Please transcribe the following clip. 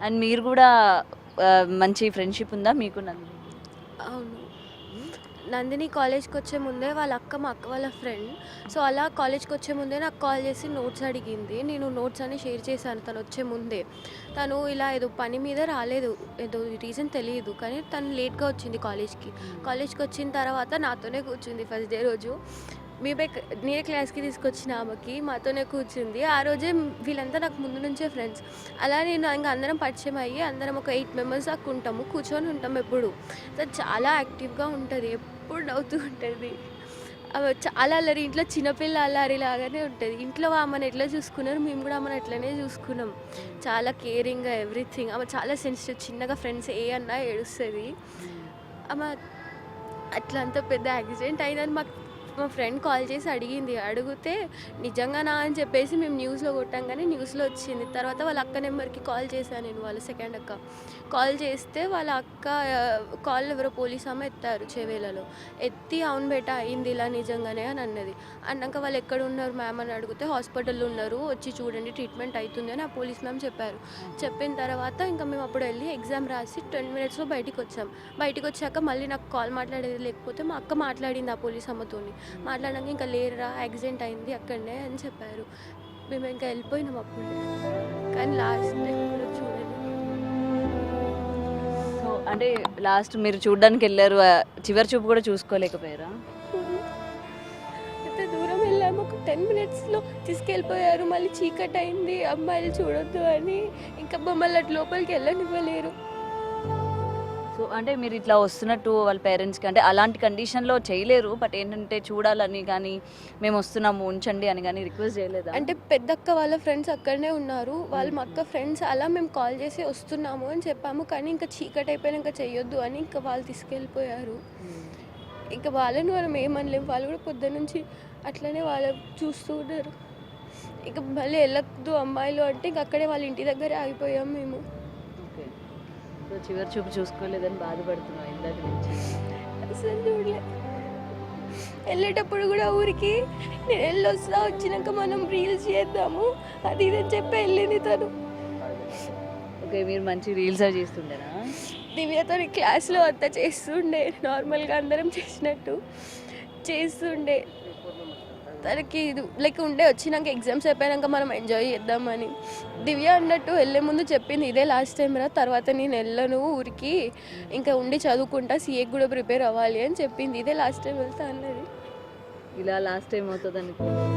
And మీరు కూడా మంచి ఫ్రెండ్‌షిప్ ఉందా మీకు నందినికి? అవును. నందిని కాలేజ్‌కొచ్చే ముందే వాళ్ళ అక్క మా అక్క వాళ్ళ ఫ్రెండ్. సో, అలా కాలేజ్‌కొచ్చే ముందే నాకు కాల్ చేసి నోట్స్ అడిగింది. నేను నోట్స్ అన్ని షేర్ చేశాను తనొచ్చే ముందే. తను ఇలా ఏదో పని మీద రాలేదు. ఏదో రీజన్ తెలీదు. కానీ తను లేట్‌గా వచ్చింది కాలేజ్‌కి. కాలేజ్‌కొచ్చిన తర్వాత నాతోనే కూర్చుంది ఫస్ట్ డే రోజు. నేనే క్లాస్‌కి తీసుకొచ్చిన ఆమెకి మాతోనే కూర్చుంది. ఆ రోజే వీళ్ళంతా నాకు ముందు నుంచే ఫ్రెండ్స్. అలా నేను ఇంక అందరం పరిచయం అయ్యి అందరం ఒక 8 మెంబర్స్ దాకా ఉంటాము. కూర్చొని ఉంటాం ఎప్పుడు. తను చాలా యాక్టివ్‌గా ఉంటది. ఎప్పుడు నవ్వుతూ ఉంటది. ఆమె చాలా అల్లరి. ఇంట్లో చిన్నపిల్ల అల్లరి లాగానే ఉంటది. ఇంట్లో ఆమెను ఎట్లా చూసుకున్నారో మేము కూడా ఆమెను అట్లనే చూసుకున్నాం. చాలా కేరింగ్‌గా ఎవ్రీథింగ్. ఆమె చాలా సెన్సిటివ్. చిన్నగా ఫ్రెండ్స్ ఏ అన్నా ఏడుస్తది. ఆమె అట్లా అంత పెద్ద యాక్సిడెంట్ అయిందని మా ఫ్రెండ్ కాల్ చేసి అడిగింది. అడిగితే నిజంగానా అని చెప్పేసి మేము న్యూస్‌లో కొట్టాంగానే న్యూస్‌లో వచ్చింది. తర్వాత వాళ్ళ అక్క నెంబర్‌కి కాల్ చేశాను నేను, వాళ్ళ సెకండ్ అక్క. కాల్ చేస్తే వాళ్ళ అక్క కాల్ ఎవరో పోలీస్ ఆమె ఎత్తారు చెవేలలో. ఎత్తి అవును బేటా అయింది ఇలా నిజంగానే అని అన్నది. అన్నాక వాళ్ళు ఎక్కడున్నారు మ్యామ్ అని అడిగితే హాస్పిటల్‌లో ఉన్నారు. వచ్చి చూడండి ట్రీట్మెంట్ అయితుంది అని ఆ పోలీస్ మ్యామ్ చెప్పారు. చెప్పిన తర్వాత ఇంకా మేము అప్పుడు వెళ్ళి ఎగ్జామ్ రాసి 10 మినిట్స్‌లో బయటికొచ్చాం. బయటికొచ్చాక మళ్ళీ నాకు కాల్ మాట్లాడేది లేకపోతే మా అక్క మాట్లాడింది ఆ పోలీస్ అమ్మతోని. మాట్లాడినాక ఇంకా లేరురా యాక్సిడెంట్ అయింది అక్కడనే అని చెప్పారు. మేము ఇంకా వెళ్ళిపోయినాం అప్పుడే. కానీ లాస్ట్ టైం కూడా చూడలేదు. సో, అంటే లాస్ట్ మీరు చూడ్డానికెళ్లారు. చివరి చూపు కూడా చూసుకోలేకపోయారా? ఎంత దూరం వెళ్ళాము, ఒక 10 మినిట్స్‌లో తీసుకెళ్ళిపోయారు. మళ్ళీ చీకటయింది అమ్మాయిలు చూడొద్దు అని. ఇంకా మమ్మల్ని అటు లోపలికి వెళ్ళనివ్వలేరు. సో, అంటే మీరు ఇట్లా వస్తున్నట్టు వాళ్ళ పేరెంట్స్‌కి అంటే అలాంటి కండిషన్‌లో చేయలేరు. బట్ ఏంటంటే చూడాలని గానీ, మేమొస్తున్నాము ఉంచండి అని గానీ రిక్వెస్ట్ చేయలేదా? అంటే పెద్దక్క వాళ్ళ ఫ్రెండ్స్ అక్కడనే ఉన్నారు. వాళ్ళు మా అక్క ఫ్రెండ్స్. అలా మేము కాల్ చేసి వస్తున్నాము అని చెప్పాము. కానీ ఇంకా చీకటయిపోయినాక చెయ్యొద్దు అని ఇంకా వాళ్ళు తీసుకెళ్ళిపోయారు. ఇంకా వాళ్ళని మనం ఏమనలేం. వాళ్ళు కూడా పొద్దున్నుంచి అట్లనే వాళ్ళు చూస్తూ ఉన్నారు. ఇంక మళ్ళీ వెళ్ళొద్దు అమ్మాయిలు అంటే ఇంక అక్కడే వాళ్ళ ఇంటి దగ్గరే ఆగిపోయాం మేము. ఓకే. సో, చివరి చూపు చూసుకోలేదని బాధపడుతున్నావు ఇందాక నుంచి. అసలు చూడలే. వెళ్ళేటప్పుడు కూడా ఊరికి నేను వెళ్ళొస్తా వచ్చినాక మనం రీల్స్ చేద్దాము అది ఇది అని చెప్పి వెళ్ళింది తను. ఓకే. మీరు మంచి రీల్స్ అవి చేస్తుండేనా? దివ్యతో క్లాస్లో అంతా చేస్తుండే నార్మల్గా అందరం చేసినట్టు చేస్తుండే. తనకి లైక్ ఉండే వచ్చినాక ఎగ్జామ్స్ అయిపోయాక మనం ఎంజాయ్ చేద్దామని. దివ్య అన్నట్టు వెళ్ళే ముందు చెప్పింది ఇదే లాస్ట్ టైం రా, తర్వాత నేను వెళ్ళను ఊరికి, ఇంకా ఉండి చదువుకుంటా, సీఏకి కూడా ప్రిపేర్ అవ్వాలి అని చెప్పింది. ఇదే లాస్ట్ టైం వెళ్తా అన్నది. ఇలా లాస్ట్ టైం అవుతదనుకోలేదు.